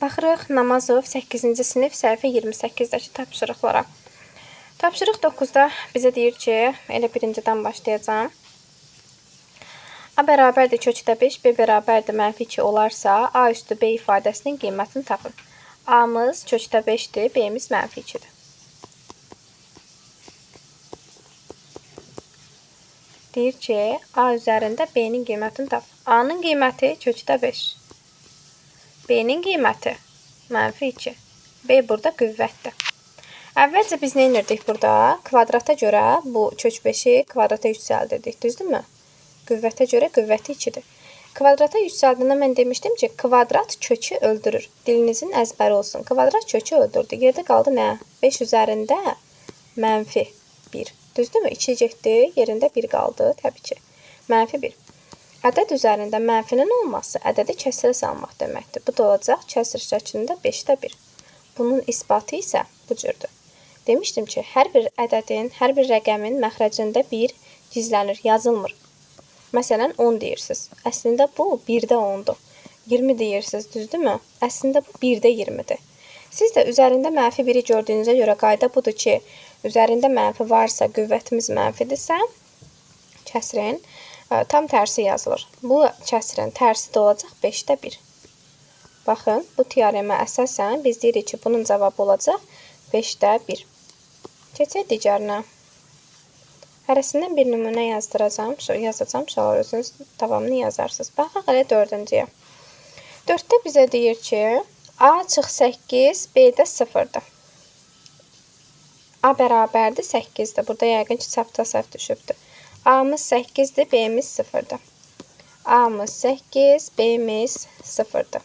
Baxırıq Namazov 8-ci sinif səhifə 28-dəki tapşırıqlara. Tapşırıq 9-da bizə deyir ki, elə birincidən başlayacağım. A bərabərdir kökdə 5, B bərabərdir -2 olarsa, A üstü B ifadəsinin qiymətini tapın. A-mız kökdə 5-dir, B-miz -2-dir. Deyir ki, A üzərində B-nin qiymətini tapın. A-nın qiyməti kökdə 5. B-nin qiyməti -2. B burada qüvvətdir. Əvvəlcə biz nə edirdik burada? Kvadrata görə bu kök 5-i kvadrata yüksəldirdik, düzdürmü? Qüvvətə görə qüvvəti 2-dir. Kvadrata yüksəldiyində mən demişdim ki, kvadrat kökü öldürür. Dilinizin əzbəri olsun. Kvadrat kökü öldürdü. Yerdə qaldı nə? 5 üzərində -1. Düzdürmü? 2 getdi, yerində 1 qaldı, təbii ki. -1. Ədəd üzərində mənfinin olması ədədi kəsrə salmaq deməkdir. Bu da olacaq kəsr şəklində 5-də 1. Bunun isbatı isə bu cürdür. Demişdim ki, hər bir ədədin, hər bir rəqəmin məxrəcində 1 gizlənir, yazılmır. Məsələn, 10 deyirsiniz. Əslində bu 1-də 10-dur. 20 deyirsiniz, düzdürmü? Əslində bu 1-də 20-dir. Siz də üzərində -1-i gördüyünüzə görə qayda budur ki, üzərində mənfi varsa, qüvvətimiz mənfidirsə, kəsrin tam tərsi yazılır. Bu kəsrin tərsi də olacaq 5-də 1. Baxın, bu teoremə əsasən biz deyirik ki, bunun cavabı olacaq 5-də 1. Keçək digərinə. Hərəsindən bir nümunə yazacağam, şalar özünüz davamını yazarsınız. Baxaq elə 4-cüyə. 4-də bizə deyir ki, A çıx 8, B-də 0-dır. A bərabərdir 8-dir. Burada yəqin ki, çapda səhv düşübdür. A-mız 8-dir, B-miz 0-dır. A-mız 8, B-miz 0-dır.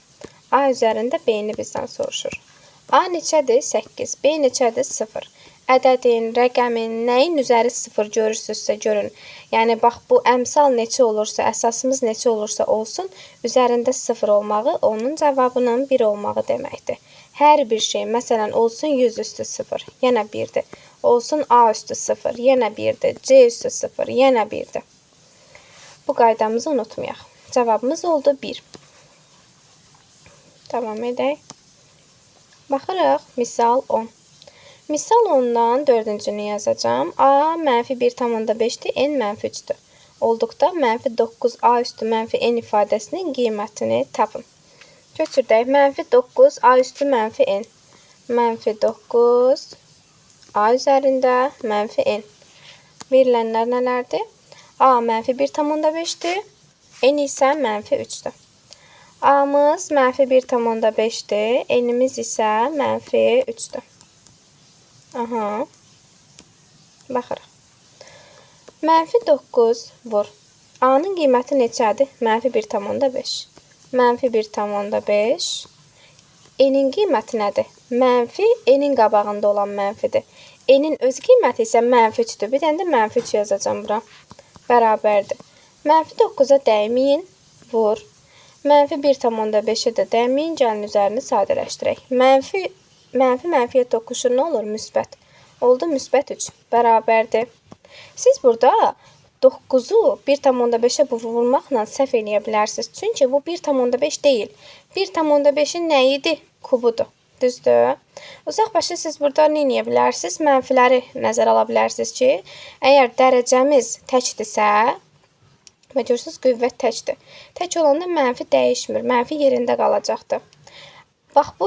A üzərində B-ni bizdən soruşur. A neçədir? 8. B neçədir? 0. Ədədin, rəqəmin, nəyin üzəri 0 görürsünüzsə görün. Yəni, bax, bu əmsal neçə olursa, əsasımız neçə olursa olsun, üzərində 0 olmağı onun cavabının 1 olmağı deməkdir. Hər bir şey, məsələn, olsun 100 üstü 0, yenə 1-dir. Olsun A üstü 0, yenə 1-dir. C üstü 0, yenə 1-dir. Bu qaydamızı unutmayaq. Cavabımız oldu 1. Davam edək. Baxırıq, misal 10. Misal 10-dan 4-cünü yazacağım. A -1,5-dir, N -3-dür. Olduqda -9 A üstü -N ifadəsinin qiymətini tapın. Köçürdək. -9 A üstü -N. -9 A üzərində -N. Verilənlər nələrdir? A -1,5-dir, N isə -3-dür. A-mız -1,5-dir, N-imiz isə -3-dür. Aha. Baxırıq. -9 vur. A-nın qiyməti neçədir? -1,5. -1,5. N-in qiyməti nədir? N-in qabağında olan mənfidir. N-in öz qiyməti isə -3-dür. Bir dənə də -3 yazacağım bura. Bərabərdir. -9-a dəyməyin, vur. -1,5-ə də dəyməyin, gəlin üzərini sadələşdirək. Mənfiyə toqquşur, nə olur? Müsbət. Oldu müsbət 3. Bərabərdir. Siz burada 9-u 1,5-ə vurmaqla səhv eləyə bilərsiniz. Çünki bu 1,5 deyil. 1,5-in nə idi? Kubudur. Düzdür? Uzaq başı siz burada nə eləyə bilərsiniz? Mənfiləri nəzərə ala bilərsiniz ki, əgər dərəcəmiz təkdirsə, və görürsünüz, qüvvət təkdir. Tək olanda mənfi dəyişmir. Mənfi yerində qalacaqdır. Bax, bu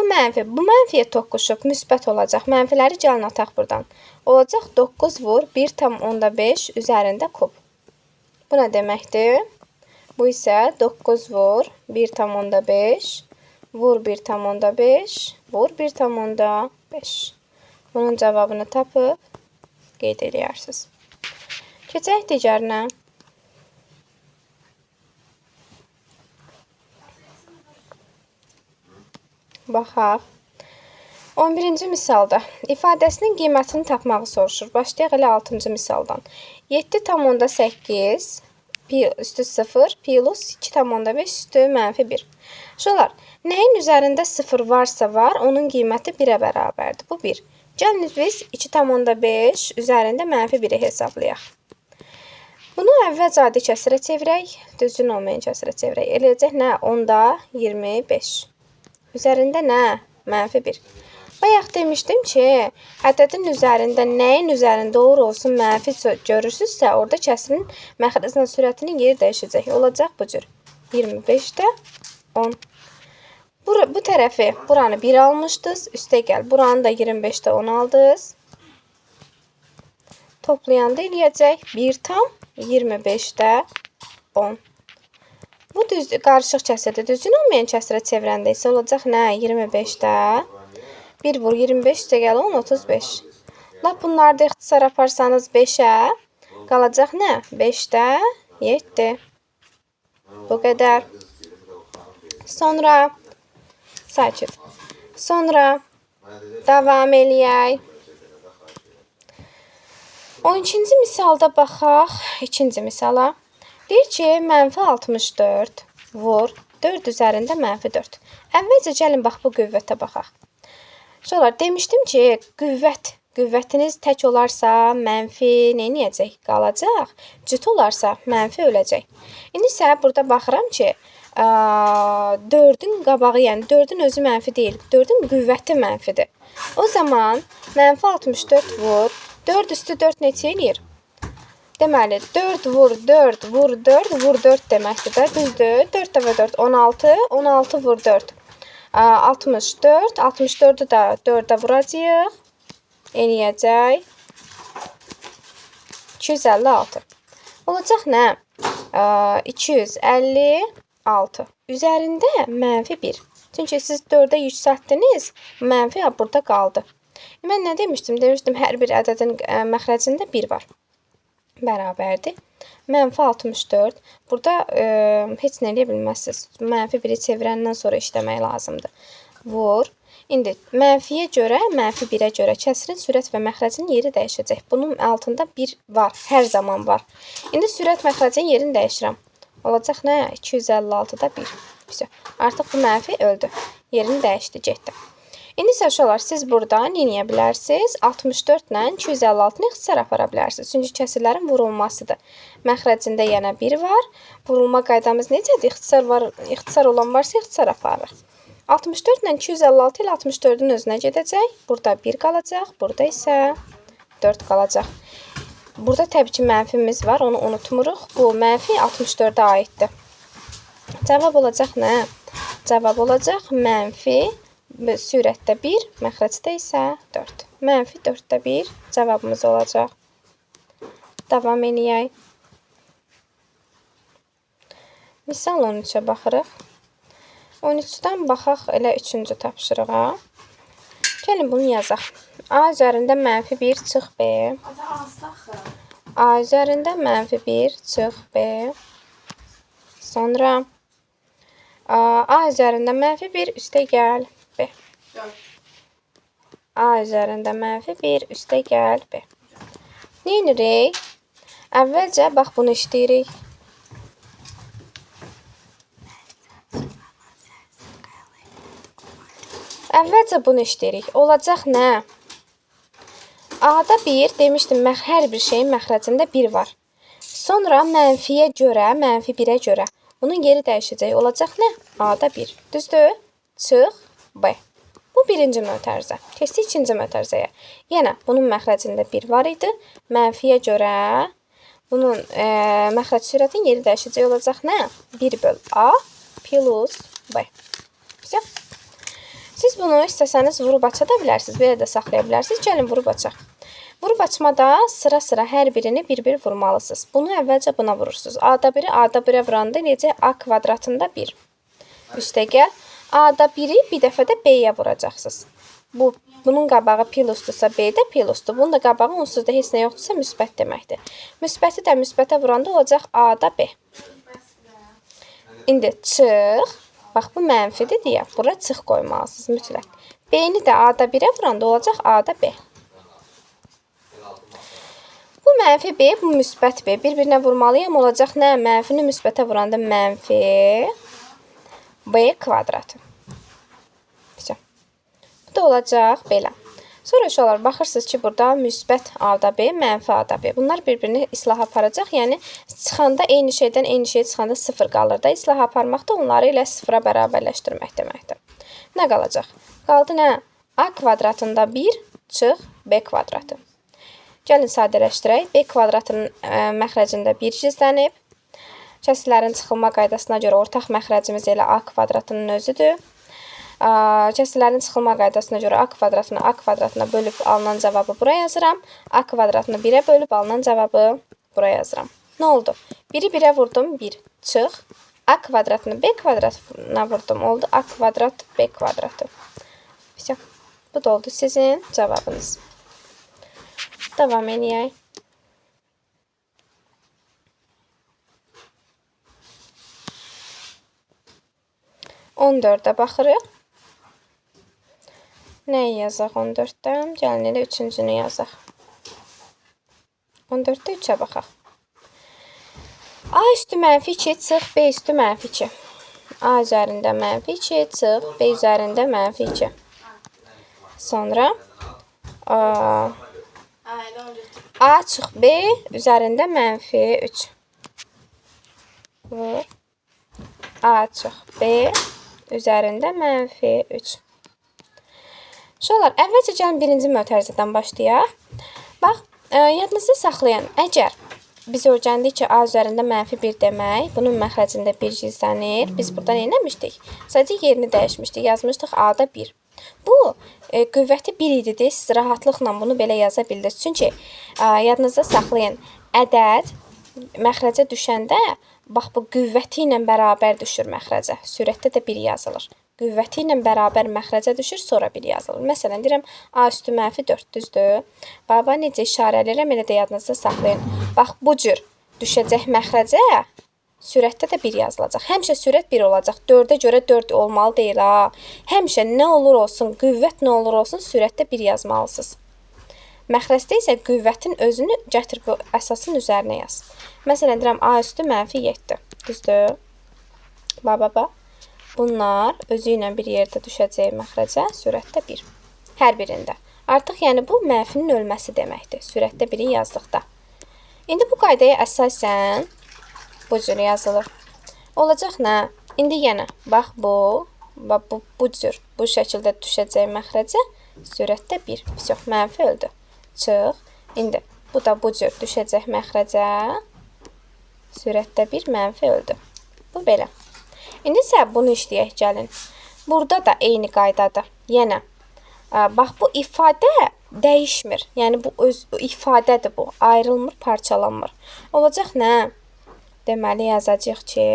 mənfiyə toqquşub, müsbət olacaq. Mənfiləri gəlin ataq buradan. Olacaq 9 vur 1,5 üzərində kub. Bu nə deməkdir? Bu isə 9 vur 1,5 vur 1,5 vur 1,5. Bunun cavabını tapıb qeyd edərsiniz. Keçək digərinə. Baxaq. 11-ci misalda ifadəsinin qiymətini tapmağı soruşur. Başlayaq elə 6-cı misaldan. 7,8 pi üstü 0 plus 2,5 üstü -1. Şolar, nəyin üzərində 0 varsa var, onun qiyməti 1-ə bərabərdir. Bu 1. Gəlin biz 2,5 üzərində -1-i hesablayaq. Bunu əvvəlcə adi kəsrə çevirək, düzgün olmayan kəsrə çevirək. Eləyəcək nə? 10-da 25. Üzərində nə? -1. Bayaq demişdim ki, ədədin üzərində nəyin üzərində olsun mənfi görürsünüzsə, orada kəsrin məxrəclə sürətinin yeri dəyişəcək. Olacaq bu cür. 25-də 10. Bu tərəfi, buranı 1 almışdınız. Üstə gəl. Buranı da 25-də 10 aldınız. Toplayanda eləyəcək 1/25-də 10. Bu düz qarışıq kəsirdir. Düzgün olmayan kəsirə çevirəndə isə olacaq nə? 25-də 1 vur 25 üstə gəl 10, 35. Lap bunları da ixtisar aparsanız 5-ə qalacaq nə? 5-də 7. Bu qədər. Sonra sakit. Sonra davam eləyək. 12-ci misalda baxaq. 2-ci misala. Deyir ki, -64 vur 4 üzərində -4. Əvvəlcə gəlin bax bu qüvvətə baxaq. Sonra demişdim ki, qüvvətiniz tək olarsa mənfi neyniyəcək? Qalacaq. Cüt olarsa mənfi öləcək. İndi isə burada baxıram ki, 4-ün qabağı, yəni 4-ün özü mənfi deyil. 4-ün qüvvəti mənfidir. O zaman -64 vur 4 üstü 4 neçə eləyir? Deməli, 4 vur 4 vur 4 vur 4 deməkdir də, düzdür? 4 dəfə 4, 16, 16 vur 4, 64, 64-ü də 4-ə vuracaq, eləyəcək 256. Olacaq nə? 256. Üzərində -1. Çünki siz 4-ə yüksəltdiniz, mənfi burada qaldı. Mən nə demişdim? Demişdim, hər bir ədədin məxrəcində 1 var. Bərabərdir. -64. Burada heç nə eləyə bilməzsiniz. -1-i çevirəndən sonra işləmək lazımdır. Vur. İndi mənfiyə görə, -1-ə görə kəsrin sürət və məxrəcin yeri dəyişəcək. Bunun altında 1 var. Hər zaman var. İndi sürət məxrəcin yerini dəyişirəm. Olacaq nə? 256-da 1. Artıq bu mənfi öldü. Yerini dəyişdi, getdi. İndi isə uşaqlar, siz burada neyləyə bilərsiniz? 64 ilə 256-nı ixtisar apara bilərsiniz. Çünki kəsirlərin vurulmasıdır. Məxrəcində yenə 1 var. Vurulma qaydamız necədir? İxtisar olan varsa ixtisar aparır. 64 ilə 256 ilə 64-ün özünə gedəcək. Burada 1 qalacaq. Burada isə 4 qalacaq. Burada təbii ki, mənfimiz var. Onu unutmuruq. Bu mənfi 64-ə aiddir. Cavab olacaq nə? Cavab olacaq mənfi sürətdə 1, məxrəcdə isə 4. -4-də 1 cavabımız olacaq. Davam eləyək. Misal 13-ə baxırıq. 13-dən baxaq elə 3-cü tapşırığa. Gəlin bunu yazaq. A üzərində -1 çıx B. A üzərində -1 çıx B. Sonra A üzərində -1 üstə gəl B. A üzərində -1 üstə gəl B. Neyinirik? Əvvəlcə bax bunu işləyirik. Olacaq nə? A-da 1 demişdim, hər bir şeyin məxrəcində 1 var. Sonra mənfiyə görə, -1-ə görə. Bunun yeri dəyişəcək. Olacaq nə? A-da 1. Düzdür? Çıx B. Bu birinci mötərizə. Keçdik ikinci mötərizəyə. Yenə bunun məxrəcində 1 var idi. Mənfiyə görə bunun məxrəc sürətin yeri dəyişəcək. Olacaq nə? 1/A plus B. Siz bunu istəsəniz vurub aça da bilərsiniz. Belə də saxlaya bilərsiniz. Gəlin vurub açaq. Vurub açmada sıra-sıra hər birini bir-bir vurmalısınız. Bunu əvvəlcə buna vurursunuz. A-da 1-i A-da 1-ə vuranda eləyəcək A kvadratında 1. Üstə gəl. A-da 1-i bir dəfə də B-yə vuracaqsınız. Bunun qabağı plusdursa B-də plusdur. Bunun da qabağı onsuz da heç nə yoxdursa müsbət deməkdir. Müsbəti də müsbətə vuranda olacaq A-da B. İndi çıx. Bax, bu mənfidir deyə. Bura çıx qoymalısınız mütləq. B-ni də A-da 1-ə vuranda olacaq A-da B. Bu mənfi B, bu müsbət B. Bir-birinə vurmalıyam. Olacaq nə? Mənfini müsbətə vuranda mənfi B kvadratı. Bu da olacaq belə. Sonra uşaqlar, baxırsınız ki, burada müsbət A-da B, mənfi A-da B. Bunlar bir-birini islah aparacaq. Yəni, çıxanda eyni şeydən eyni şey çıxanda 0 qalır da. İslah aparmaq da onları ilə 0-a bərabərləşdirmək deməkdir. Nə qalacaq? Qaldı nə? A kvadratında 1 çıx B kvadratı. Gəlin sadələşdirək. B kvadratının məxrəcində 1 gizlənib. Kəsrlərin çıxılma qaydasına görə ortaq məxrəcimiz elə A kvadratının özüdür. Kəsrlərin çıxılma qaydasına görə A kvadratına bölüb alınan cavabı bura yazıram. A kvadratını 1-ə bölüb alınan cavabı bura yazıram. Nə oldu? 1-i 1-ə vurdum, 1 çıx. A kvadratını B kvadratına vurdum, oldu A kvadrat B kvadratı. Все. Bu da oldu sizin cavabınız. Davam edək. On dördə baxırıq. Nəyi yazaq 14-dən? Gəlin elə 3-cünü yazaq. 14-də 3-ə baxaq. A üstü mənfi 2 çıx B üstü mənfi 2. A üzərində mənfi 2 çıx B üzərində mənfi 2. Sonra A çıx B üzərində mənfi 3. Vur. A çıx B üzərində mənfi 3. Uşaqlar, əvvəlcə gəlin birinci mötərizədən başlayaq. Bax, yadınızda saxlayın. Əgər biz öyrəndik ki, A üzərində mənfi 1 demək, bunun məxrəcində 1 gizlənir. Biz burada nə etmişdik? Sadəcə yerini dəyişmişdik. Yazmışdıq A-da 1. Bu, qüvvəti 1 idi. Siz rahatlıqla bunu belə yaza bildiniz. Çünki yadınızda saxlayın. Ədəd məxrəcə düşəndə, bax bu qüvvəti ilə bərabər düşür məxrəcə. Sürətdə də 1 yazılır. Qüvvəti ilə bərabər məxrəcə düşür, sonra 1 yazılır. Məsələn, deyirəm, A üstü mənfi 4 düzdür. Baba, necə işarə edirəm, elə də yadınızda saxlayın. Bax, bu cür düşəcək məxrəcə, sürətdə də 1 yazılacaq. Həmişə sürət 1 olacaq. 4-ə görə 4 olmalı deyil, ha. Həmişə nə olur olsun, qüvvət nə olur olsun, sürətdə 1 yazmalısınız. Məxrəcdə isə qüvvətin özünü gətir bu əsasın üzərinə yaz. Məsələn, deyirəm, A üstü mənfi 7. Düzdür? Baba. Bunlar özü ilə bir yerdə düşəcək məxrəcə, sürətdə 1. Hər birində. Artıq yəni bu mənfinin ölməsi deməkdir. Sürətdə 1-i yazdıqda. İndi bu qaydaya əsasən bu cür yazılır. Olacaq nə? İndi yenə bax bu cür bu şəkildə düşəcək məxrəcə, sürətdə 1. Все, mənfi öldü. Çıx. İndi bu da bu cür düşəcək məxrəcə, sürətdə 1 mənfi öldü. Bu belə. İndi isə bunu işləyək gəlin. Burada da eyni qaydadır. Yenə, bax bu ifadə dəyişmir. Yəni bu öz ifadədir bu. Ayrılmır, parçalanmır. Olacaq nə? Deməli yazacağıq ki,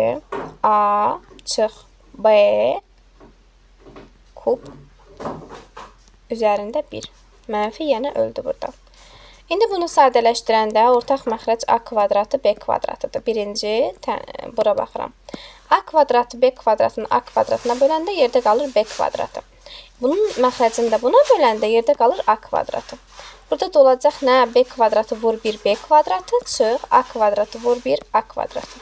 A çıx B kub üzərində 1. Mənfi yenə öldü burada. İndi bunu sadələşdirəndə ortaq məxrəc A kvadratı B kvadratıdır. Birinci, bura baxıram. A kvadratı B kvadratını A kvadratına böləndə yerdə qalır B kvadratı. Bunun məxrəcini də buna böləndə yerdə qalır A kvadratı. Burada da olacaq nə? B kvadratı vur 1 B kvadratı, çıx A kvadratı vur 1 A kvadratı.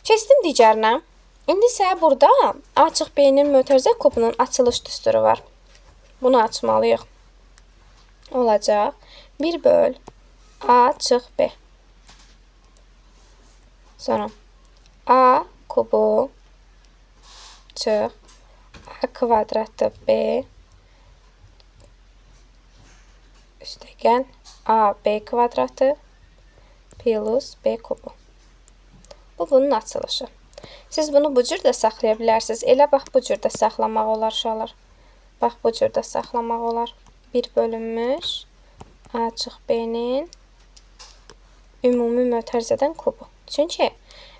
Keçdim digərinə. İndi isə burada A çıx B-nin mötərizə kubunun açılış düsturu var. Bunu açmalıyıq. Olacaq 1 böl A çıx B. Sonra A kubu çıx A kvadratı B üstəgən A B kvadratı plus B kubu. Bu bunun açılışı. Siz bunu bu cür də saxlaya bilərsiniz. Elə bax bu cür də saxlamaq olar uşaqlar. Bax bu cür də saxlamaq olar. 1 bölünmüş A çıx B-nin ümumi mötərizədən kubu. Çünki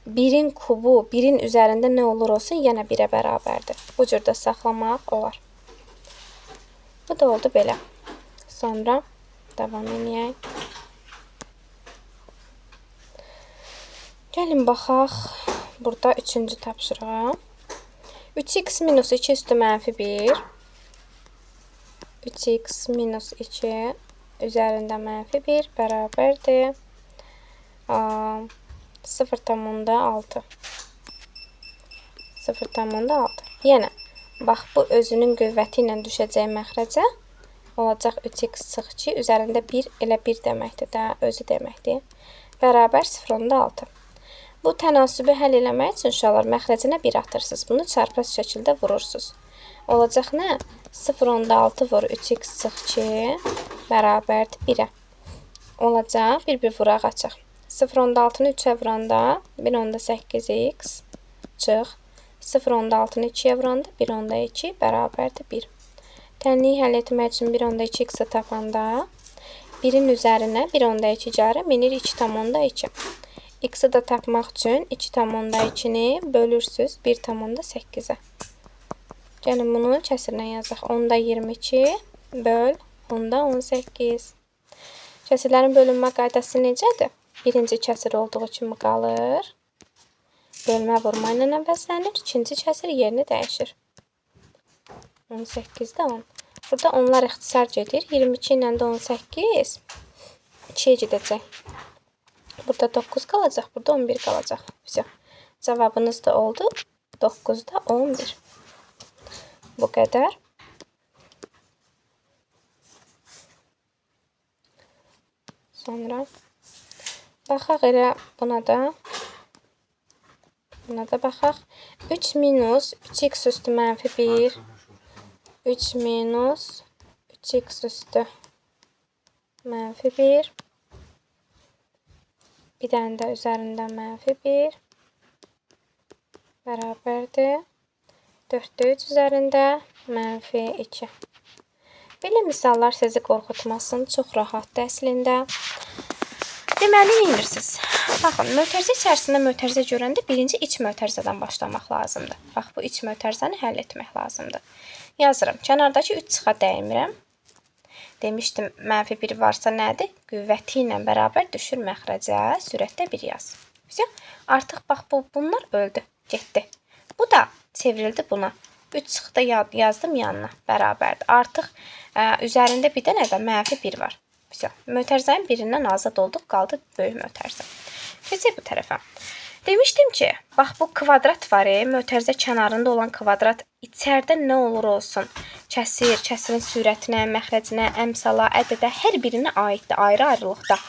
1-in kubu 1-in üzərində nə olur olsun yenə 1-ə bərabərdir. Bu cür də saxlamaq olar. Bu da oldu belə. Sonra davam edək. Gəlin baxaq. Burada 3-cü tapşırığa. 3x minus 2 üstü mənfi 1. 3x minus 2 üzərində mənfi 1 bərabərdir. 0,6. 0,6. Yenə, bax bu özünün qüvvəti ilə düşəcək məxrəcə olacaq 3x çıx 2 üzərində 1 elə 1 deməkdir də, özü deməkdir. Bərabər 0,6. Bu tənasübü həll eləmək üçün uşaqlar məxrəcinə 1 atırsınız. Bunu çarpaz şəkildə vurursunuz. Olacaq nə? 0,6 vur 3x çıx 2 bərabərdir 1-ə. Olacaq, bir vuraq açıq. 0,6-nı 3-ə vuranda 1,8x çıx. 0,6-nı 2-yə vuranda 1,2 bərabərdir 1. Tənliyi həll etmək üçün 1,2x-i tapanda 1-in üzərinə 1,2 cərə minir 2,2. X-i da tapmaq üçün 2,2-ni bölürsüz 1,8-ə. Gəlin bunu kəsirlə yazaq. 10-22 böl 10-18. Kəsirlərin bölünmə qaydası necədir? Birinci kəsir olduğu kimi qalır. Bölmə vurma ilə əvəzlənir. İkinci kəsir yerini dəyişir. 18-də 10. Burada onlar ixtisar gedir. 22 ilə də 18 2-yə gedəcək. Burada 9 qalacaq. Burada 11 qalacaq. Cavabınız da oldu. 9-da 11. Bu qədər. Sonra baxaq elə buna da. Buna da baxaq. 3 minus 3x üstü mənfi 1. 3 minus 3x üstü mənfi 1. Bir dənə də üzərində mənfi 1. Bərabərdir. 4-də 3 üzərində mənfi 2. Belə misallar sizi qorxutmasın. Çox rahatdır əslində. Deməli, neyinirsiniz? Baxın, mötərizə içərisində mötərizə görəndə birinci iç mötərizədən başlamaq lazımdır. Bax, bu iç mötərizəni həll etmək lazımdır. Yazıram. Kənardakı 3 çıxa dəymirəm. Demişdim, mənfi 1 varsa nədir? Qüvvəti ilə bərabər düşür məxrəcə, sürətdə 1 yaz. Artıq bax, bunlar öldü, getdi. Bu da çevrildi buna. 3 çıxda yazdım yanına, bərabərdir. Artıq üzərində bir dənə də mənfi 1 var. Mötərizənin birindən azad olduq, qaldı böyük mötərizə. Keçək bu tərəfə. Demişdim ki, bax bu kvadrat var, mötərizə kənarında olan kvadrat içərdə nə olur olsun. Kəsir, kəsirin sürətinə, məxrəcinə, əmsala, ədədə hər birinə aiddir, ayrı-ayrılıqda.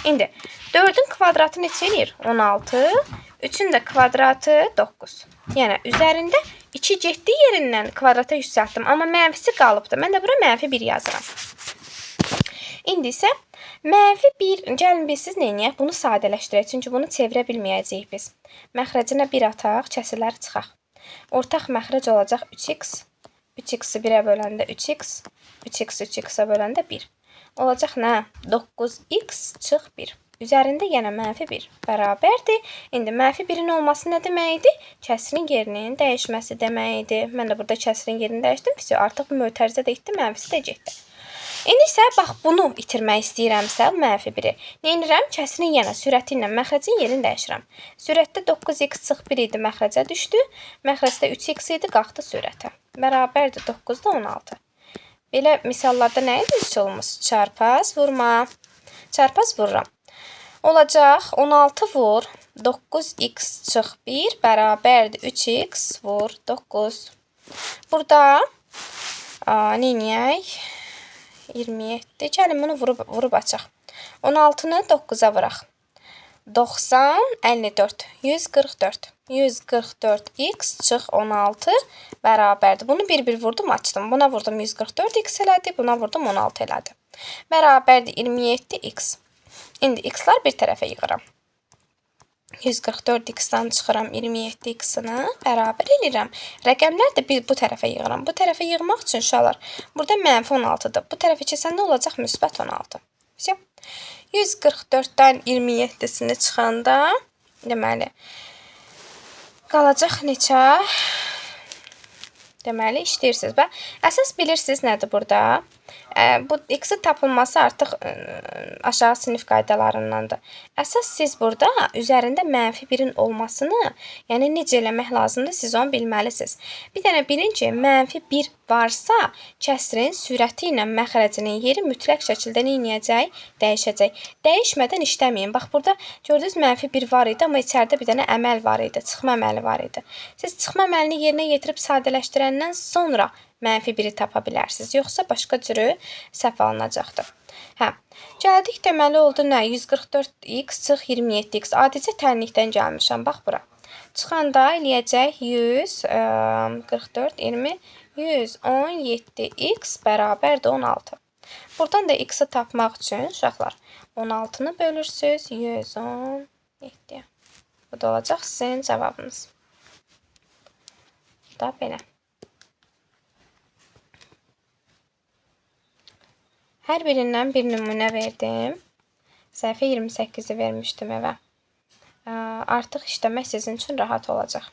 İndi 4-ün kvadratı neçə eləyir? 16. 3-ün də kvadratı 9. Yəni, üzərində 2 getdiyi yerindən kvadrata yüksəltdim. Amma mənfisi qalıbdır. Mən də bura mənfi 1 yazıram. İndi isə mənfi 1, gəlin biz siz neyniyək? Bunu sadələşdirək. Çünki bunu çevirə bilməyəcəyik biz. Məxrəcinə 1 ataq, kəsirləri çıxaq. Ortaq məxrəc olacaq 3x. 3x-i 1-ə böləndə 3x. 3x 3x-ə böləndə 1. Olacaq nə? 9x çıx 1. Üzərində yenə mənfi 1 bərabərdir. İndi mənfi 1-in olması nə deməkdir? Kəsirin yerinin dəyişməsi deməkdir. Mən də burada kəsirin yerini dəyişdim. Artıq bu mötərizə də getdi, mənfisi də getdi. İndi isə bax bunu itirmək istəyirəmsə, mənfi 1-i. Neynirəm? Kəsirin yenə sürəti ilə məxrəcin yerini dəyişirəm. Sürətdə 9x çıx 1 idi, məxrəcə düşdü. Məxrəcdə 3x idi, qalxdı sürətə. Bərabərdir 9-da 16. Belə misallarda nə edici olmuş? Çarpaz vurma. Çarpaz vururam. Olacaq 16 vur 9x çıx 1 bərabərdir 3x vur 9. Burada neyniyək? 27. Gəlin bunu vurub açaq. 16-nı 9-a vuraq. 90, 54, 144. 144x çıx 16 bərabərdir. Bunu bir vurdum, açdım. Buna vurdum 144x elədi, buna vurdum 16 elədi. Bərabərdir 27x. İndi x-lar bir tərəfə yığıram. 144x-dan çıxıram 27x-ını bərabər eləyirəm. Rəqəmlər də bu tərəfə yığıram. Bu tərəfə yığmaq üçün uşaqlar, burada mənfi 16-dır. Bu tərəfə keçəndə olacaq müsbət 16. 144-dən 27-sini çıxanda, deməli, qalacaq neçə? Deməli, işləyirsiniz. Və əsas bilirsiniz nədir burada? Bu x-i tapılması artıq aşağı sinif qaydalarındandır. Əsas siz burada üzərində mənfi 1-in olmasını, yəni necə eləmək lazımdır, siz onu bilməlisiniz. Bir dənə bilin ki, mənfi 1 varsa, kəsrin sürəti ilə məxrəcinin yeri mütləq şəkildə neyniyəcək? Dəyişəcək. Dəyişmədən işləməyin. Bax, burada gördünüz mənfi 1 var idi, amma içəridə bir dənə əməl var idi, çıxma əməli var idi. Siz çıxma əməlini yerinə yetirib sadələşdirəndən sonra mənfi 1-i tapa bilərsiniz. Yoxsa başqa cürü səhv alınacaqdır. Gəldik deməli oldu nə? 144x çıx 27x. Adicə tənlikdən gəlmişəm. Bax bura. Çıxanda eləyəcək 144, 20, 117x bərabərdir 16. Buradan da x-i tapmaq üçün uşaqlar 16-nı bölürsünüz 117-yə. Bu da olacaq sizin cavabınız. Bu da belə. Hər birindən bir nümunə verdim. Səhifə 28-i vermişdim evə. Artıq işləmək sizin üçün rahat olacaq.